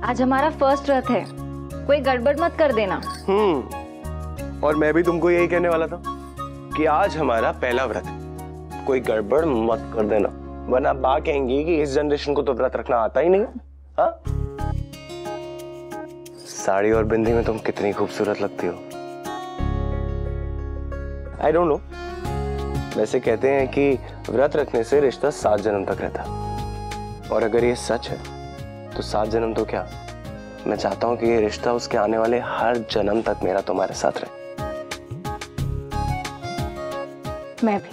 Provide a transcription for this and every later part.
आज हमारा फर्स्ट व्रत है, कोई गड़बड़ मत कर देना। और मैं भी तुमको यही कहने वाला था कि आज हमारा पहला व्रत है, कोई गड़बड़ मत कर देना, वरना माँ कहेंगी कि इस जनरेशन को तो व्रत रखना आता ही नहीं। हाँ, साड़ी और बिंदी में तुम कितनी खूबसूरत लगती हो। आई डोंट नो, वैसे कहते हैं कि व्रत रखने से रिश्ता 7 जन्म तक रहता है, और अगर ये सच है तो 7 जन्म तो क्या, मैं चाहता हूं कि ये रिश्ता उसके आने वाले हर जन्म तक मेरा तुम्हारे साथ रहे। मैं भी।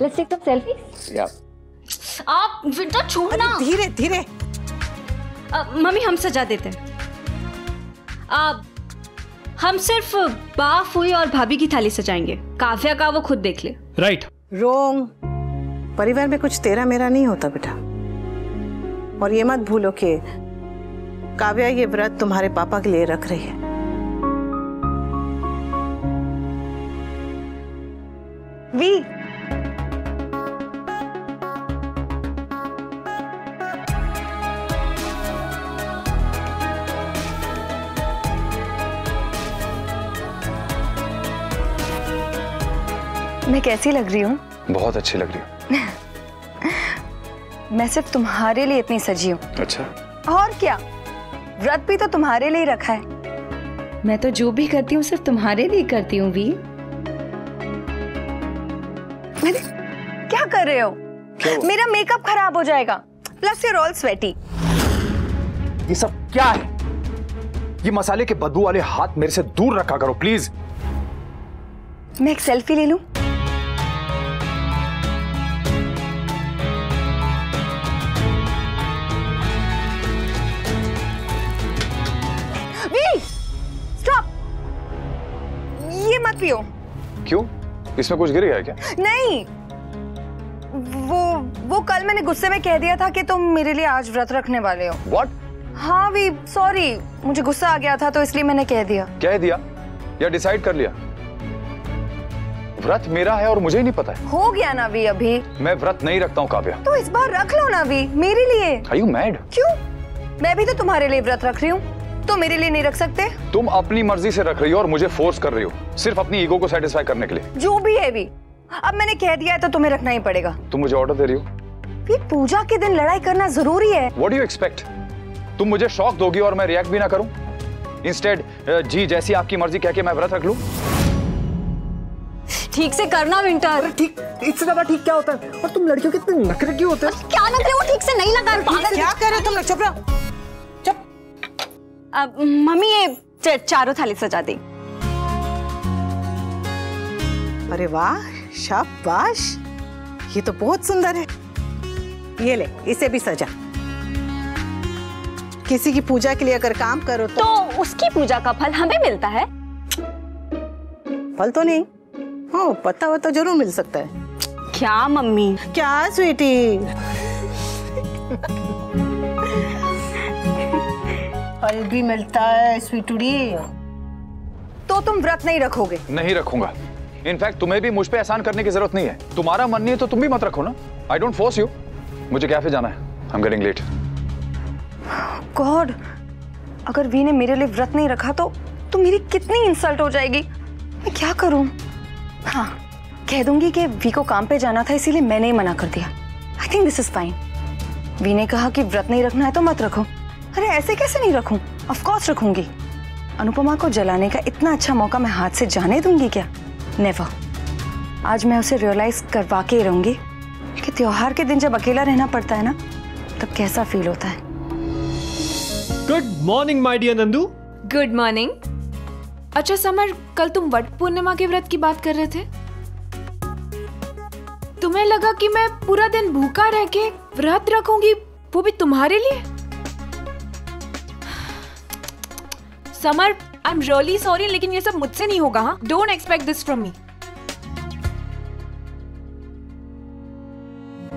Let's take some selfies. या आप विंटर छोड़ना। धीरे धीरे। मम्मी हम सजा देते हैं। हम सिर्फ बा, फूई और भाभी की थाली सजाएंगे, काव्या का वो खुद देख ले। राइट। रोंग, परिवार में कुछ तेरा मेरा नहीं होता बेटा, और ये मत भूलो कि काव्या ये व्रत तुम्हारे पापा के लिए रख रही है। वी मैं कैसी लग रही हूँ? बहुत अच्छी लग रही हो। मैं सिर्फ तुम्हारे लिए इतनी सजी हूँ। अच्छा, और क्या, व्रत भी तो तुम्हारे लिए रखा है। मैं तो जो भी करती हूँ सिर्फ तुम्हारे लिए करती हूँ। वी, क्या कर रहे हो? मेरा मेकअप खराब हो जाएगा, प्लस यूर ऑल स्वेटी। ये सब क्या है? ये मसाले के बदबू वाले हाथ मेरे से दूर रखा करो प्लीज। मैं एक सेल्फी ले लूं? वी, स्टॉप! ये मत पियो। क्यों? इसमें कुछ गिर गया क्या? नहीं, वो कल मैंने गुस्से में कह दिया था कि तुम मेरे लिए आज व्रत रखने वाले हो। What? हाँ वी, सॉरी, मुझे गुस्सा आ गया था तो इसलिए मैंने कह दिया। कह दिया या डिसाइड कर लिया? व्रत मेरा है और मुझे ही नहीं पता है। हो गया ना वी अभी। मैं व्रत नहीं रखता हूँ काव्या। तो इस बार रख लो ना वी, मेरे लिए। Are you mad? क्यों? मैं भी तो तुम्हारे लिए व्रत रख रही हूँ, तो मेरे लिए नहीं रख सकते? तुम अपनी मर्जी से रख रही हो और मुझे फोर्स कर रही हो, सिर्फ अपनी ईगो को सेटिस्फाई करने के लिए। जो भी है वी, अब मैंने कह दिया है तो तुम्हें रखना ही पड़ेगा। तुम मुझे ऑर्डर दे रही हो? वी, पूजा के दिन लड़ाई करना जरूरी है। What do you expect? तुम मुझे शॉक दोगी और मैं रिएक्ट भी ना करूं? इंस्टेड जी जैसी आपकी मर्जी कह के मैं व्रत रख लूं? ठीक से करना विंटर। ठीक, इससे ज्यादा ठीक क्या होता है? और तुम लड़कियों के इतने नखरे क्यों होते हैं? क्या नखरे? वो ठीक से नहीं लगा। पागल क्या कर रहे हो तुम लोग? चुप रहो, चुप। मम्मी ये चारों थाली सजा दी। अरे वाह, शाबाश, ये तो बहुत सुंदर है। ये ले, इसे भी सजा। किसी की पूजा के लिए अगर काम करो तो उसकी पूजा का फल हमें मिलता है। फल तो नहीं, हाँ पता हो तो जरूर मिल सकता है। क्या मम्मी? क्या स्वीटी? फल भी मिलता है स्वीटुड़ी। तो तुम व्रत नहीं रखोगे? नहीं रखूंगा। इनफैक्ट तुम्हें भी मुझ पे एहसान करने की जरूरत नहीं है। तुम्हारा मन नहीं है तो तुम भी मत रखो ना। I don't force you. मुझे कैफे जाना है, I am getting late. God, अगर वी ने मेरे लिए व्रत नहीं रखा तो मेरी कितनी इंसल्ट हो जाएगी। मैं क्या करूं? हाँ, कह दूंगी कि वी को काम पे जाना था इसीलिए मैंने ही मना कर दिया। I think this is fine. वी ने कहा कि व्रत नहीं रखना है तो मत रखो। अरे ऐसे कैसे नहीं रखूं? ऑफ कोर्स रखूंगी। अनुपमा को जलाने का इतना अच्छा मौका मैं हाथ से जाने दूंगी क्या? नेवर। आज मैं उसे रियलाइज करवा के ही रहूंगी कि त्योहार के दिन जब अकेला रहना पड़ता है ना, तब कैसा फील होता है। Good morning my dear Nandu. Good morning. अच्छा समर, कल तुम वट पूर्णिमा के व्रत की बात कर रहे थे। तुम्हें लगा कि मैं पूरा दिन भूखा रह के व्रत रखूंगी, वो भी तुम्हारे लिए? Summer, I am really sorry, लेकिन ये सब मुझसे नहीं होगा। हाँ, don't expect this from me.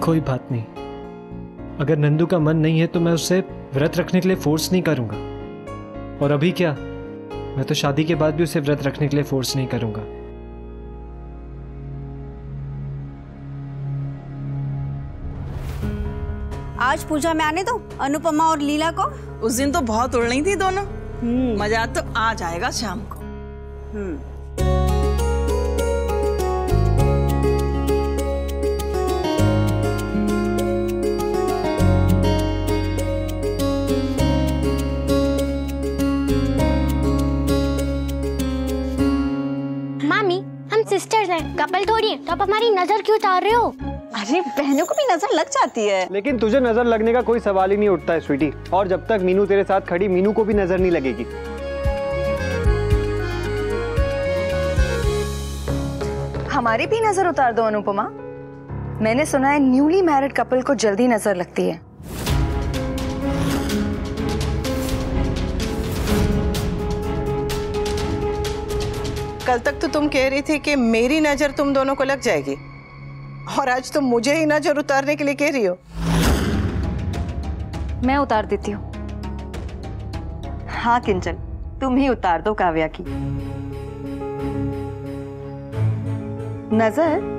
कोई बात नहीं, अगर नंदू का मन नहीं है तो मैं उससे व्रत रखने के लिए फोर्स नहीं करूंगा। और अभी क्या, मैं तो शादी के बाद भी उसे व्रत रखने के लिए फोर्स नहीं करूंगा। आज पूजा में आने दो अनुपमा और लीला को। उस दिन तो बहुत उड़ रही थी दोनों। मजा तो आ जाएगा शाम को। मामी, हम सिस्टर्स हैं, कपल थोड़ी हैं, तो आप हमारी नजर क्यों उतार रहे हो? अरे बहनों को भी नजर लग जाती है। लेकिन तुझे नजर लगने का कोई सवाल ही नहीं उठता है स्वीटी, और जब तक मीनू तेरे साथ खड़ी, मीनू को भी नजर नहीं लगेगी। हमारी भी नजर उतार दो अनुपमा। मैंने सुना है न्यूली मैरिड कपल को जल्दी नजर लगती है। कल तक तो तुम कह रही थी कि मेरी नजर तुम दोनों को लग जाएगी, और आज तुम मुझे ही नजर उतारने के लिए कह रही हो। मैं उतार देती हूँ। हाँ किंचन, तुम ही उतार दो काव्या की नजर।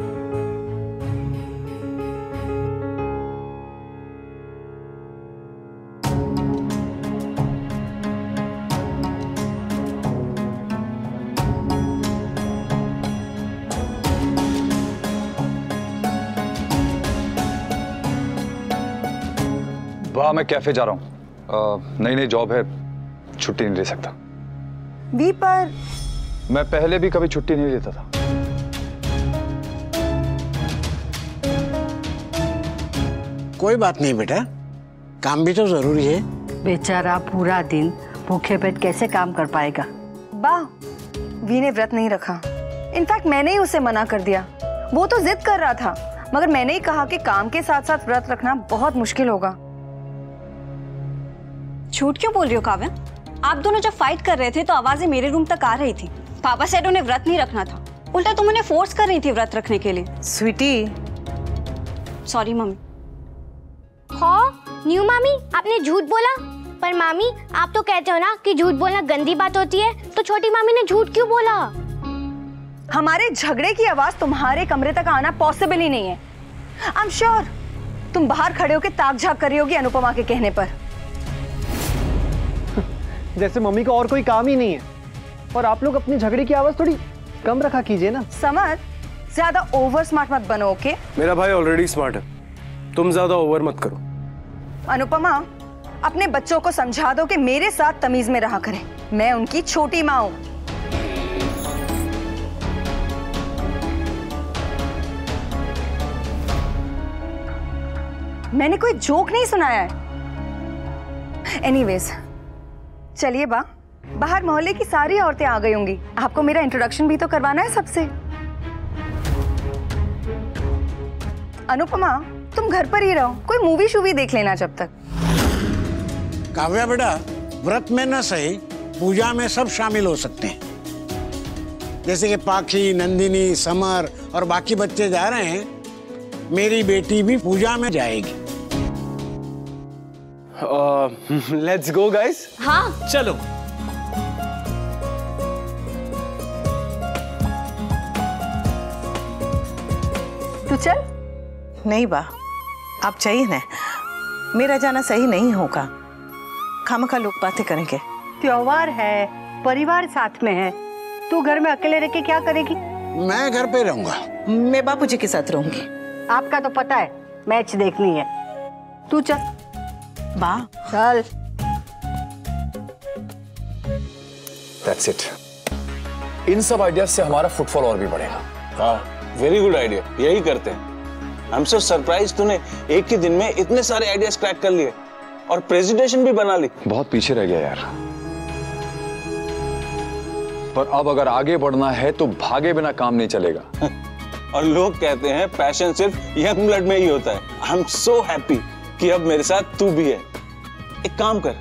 वाह, मैं कैफे जा रहा हूँ। नई नई जॉब है, छुट्टी नहीं ले सकता। वी पर मैं पहले भी कभी छुट्टी नहीं लेता था। कोई बात नहीं बेटा, काम भी तो जरूरी है। बेचारा पूरा दिन भूखे पेट कैसे काम कर पाएगा। वाह, वी ने व्रत नहीं रखा। इनफैक्ट मैंने ही उसे मना कर दिया। वो तो जिद कर रहा था, मगर मैंने ही कहा कि काम के साथ साथ व्रत रखना बहुत मुश्किल होगा। झूठ क्यों बोल रही हो काव्या? आप दोनों जब फाइट कर रहे थे तो आवाजें मेरे रूम तक आ रही थी। पापा सेड उन्हें व्रत नहीं रखना था, उल्टा तुम उन्हें फोर्स कर रही थी व्रत रखने के लिए। Sweetie, sorry mummy. हाँ न्यू मामी, आपने झूठ बोला। पर मामी, आप तो कहते हो ना कि झूठ बोलना गंदी बात होती है, तो छोटी मामी ने झूठ क्यों बोला? हमारे झगड़े की आवाज तुम्हारे कमरे तक आना पॉसिबल ही नहीं है। आई एम श्योर तुम बाहर खड़े होकर ताक झाक कर रही होगी अनुपमा के कहने पर। जैसे मम्मी को और कोई काम ही नहीं है, और आप लोग अपनी झगड़े की आवाज थोड़ी कम रखा कीजिए ना। समर, ज्यादा ओवर स्मार्ट मत बनो, ओके? मेरा भाई ऑलरेडी स्मार्ट है, तुम ज्यादा ओवर मत करो। अनुपमा, अपने बच्चों को समझा दो कि मेरे साथ तमीज में रहा करें। मैं उनकी छोटी माँ हूं। मैंने कोई जोक नहीं सुनाया है। एनीवेज, चलिए बाहर मोहल्ले की सारी औरतें आ गई होंगी। आपको मेरा इंट्रोडक्शन भी तो करवाना है सबसे। अनुपमा, तुम घर पर ही रहो, कोई मूवी शूवी देख लेना जब तक। काव्या बेटा, व्रत में न सही, पूजा में सब शामिल हो सकते हैं। जैसे कि पाखी, नंदिनी, समर और बाकी बच्चे जा रहे हैं, मेरी बेटी भी पूजा में जाएगी। Let's go guys. हाँ चलो। तू चल। नहीं बा, आप चाहिए ना, मेरा जाना सही नहीं होगा। खामखा लोग बातें करेंगे। त्योहार है, परिवार साथ में है, तू घर में अकेले रह के क्या करेगी? मैं घर पे रहूंगा। मैं बापूजी के साथ रहूंगी। आपका तो पता है मैच देखनी है। तू चल। बा, चल। That's it. इन सब आइडियाज से हमारा फुटफॉल और भी बढ़ेगा। हाँ, वेरी गुड आइडिया, यही करते हैं। आई एम सो सरप्राइज, तूने एक ही दिन में इतने सारे आइडियाज क्रैक कर लिए और प्रेजेंटेशन भी बना ली। बहुत पीछे रह गया यार, पर अब अगर आगे बढ़ना है तो भागे बिना काम नहीं चलेगा। और लोग कहते हैं पैशन सिर्फ यंग ब्लड में ही होता है। आई एम सो हैप्पी कि अब मेरे साथ तू भी है। एक काम कर,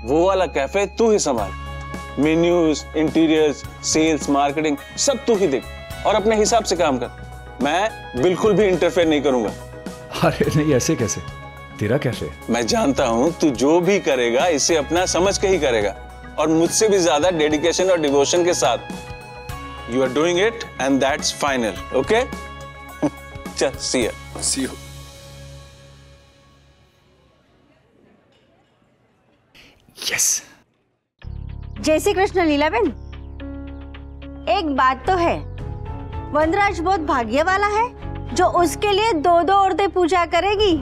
वो वाला कैफे तू ही संभाल, मेन्यूज, इंटीरियर्स, सेल्स, मार्केटिंग सब तू ही देख और अपने हिसाब से काम कर। मैं बिल्कुल भी इंटरफेयर नहीं करूंगा। अरे नहीं, ऐसे कैसे? तेरा कैफे? मैं जानता हूं तू जो भी करेगा इसे अपना समझ के ही करेगा, और मुझसे भी ज्यादा डेडिकेशन और डिवोशन के साथ। You are doing it and that's final, okay? चल, सी यू। यस। जय श्री कृष्ण लीलाबेन। एक बात तो है, वनराज बहुत भाग्य वाला है जो उसके लिए 2-2 औरतें पूजा करेगी।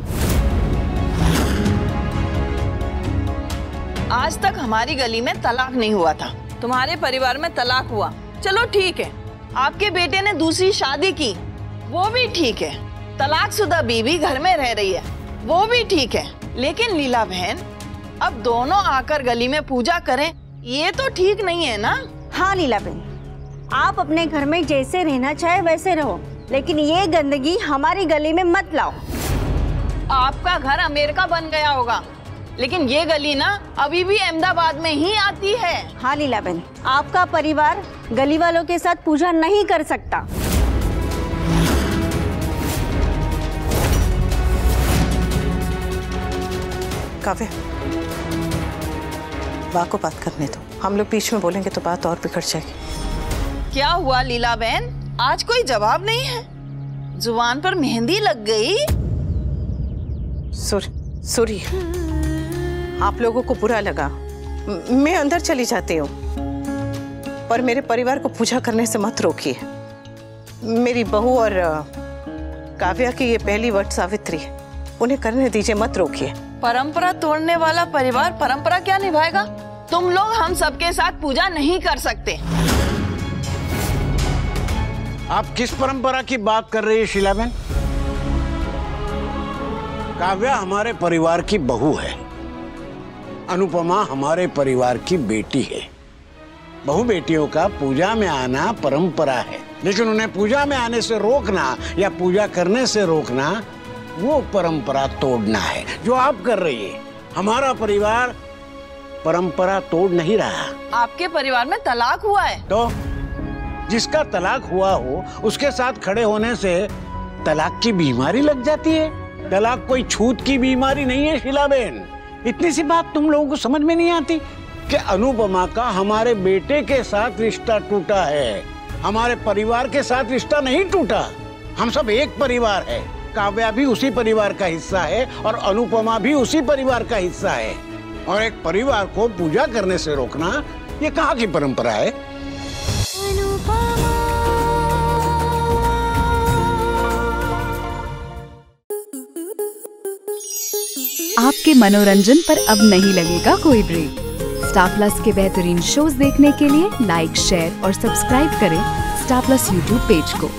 आज तक हमारी गली में तलाक नहीं हुआ था, तुम्हारे परिवार में तलाक हुआ। चलो ठीक है, आपके बेटे ने दूसरी शादी की, वो भी ठीक है। तलाकशुदा बीवी घर में रह रही है, वो भी ठीक है। लेकिन लीला बहन, अब दोनों आकर गली में पूजा करें, ये तो ठीक नहीं है ना। हाँ लीला बहन, आप अपने घर में जैसे रहना चाहे वैसे रहो, लेकिन ये गंदगी हमारी गली में मत लाओ। आपका घर अमेरिका बन गया होगा, लेकिन ये गली ना अभी भी अहमदाबाद में ही आती है। हाँ लीला बहन, आपका परिवार गली वालों के साथ पूजा नहीं कर सकता। काव्या, बा को बात करने दो, हम लोग बीच में बोलेंगे तो बात और बिगड़ जाएगी। क्या हुआ लीला बहन, आज कोई जवाब नहीं है? जुबान पर मेहंदी लग गई? सूरी, आप लोगों को बुरा लगा, मैं अंदर चली जाती हूँ, पर मेरे परिवार को पूजा करने से मत रोकिए। मेरी बहू और काव्या की ये पहली वट सावित्री है, उन्हें करने दीजिए, मत रोकिए। परंपरा तोड़ने वाला परिवार परंपरा क्या निभाएगा? तुम लोग हम सबके साथ पूजा नहीं कर सकते। आप किस परंपरा की बात कर रही है शीलाबेन? काव्या हमारे परिवार की बहू है, अनुपमा हमारे परिवार की बेटी है। बहू बेटियों का पूजा में आना परंपरा है, लेकिन उन्हें पूजा में आने से रोकना या पूजा करने से रोकना, वो परंपरा तोड़ना है जो आप कर रही है। हमारा परिवार परंपरा तोड़ नहीं रहा। आपके परिवार में तलाक हुआ है तो जिसका तलाक हुआ हो उसके साथ खड़े होने से तलाक की बीमारी लग जाती है। तलाक कोई छूत की बीमारी नहीं है शीलाबेन। इतनी सी बात तुम लोगों को समझ में नहीं आती कि अनुपमा का हमारे बेटे के साथ रिश्ता टूटा है, हमारे परिवार के साथ रिश्ता नहीं टूटा। हम सब एक परिवार है, काव्या भी उसी परिवार का हिस्सा है और अनुपमा भी उसी परिवार का हिस्सा है। और एक परिवार को पूजा करने से रोकना, ये कहाँ की परंपरा है? आपके मनोरंजन पर अब नहीं लगेगा कोई ब्रेक। स्टार प्लस के बेहतरीन शोज देखने के लिए लाइक, शेयर और सब्सक्राइब करें स्टार प्लस यूट्यूब पेज को।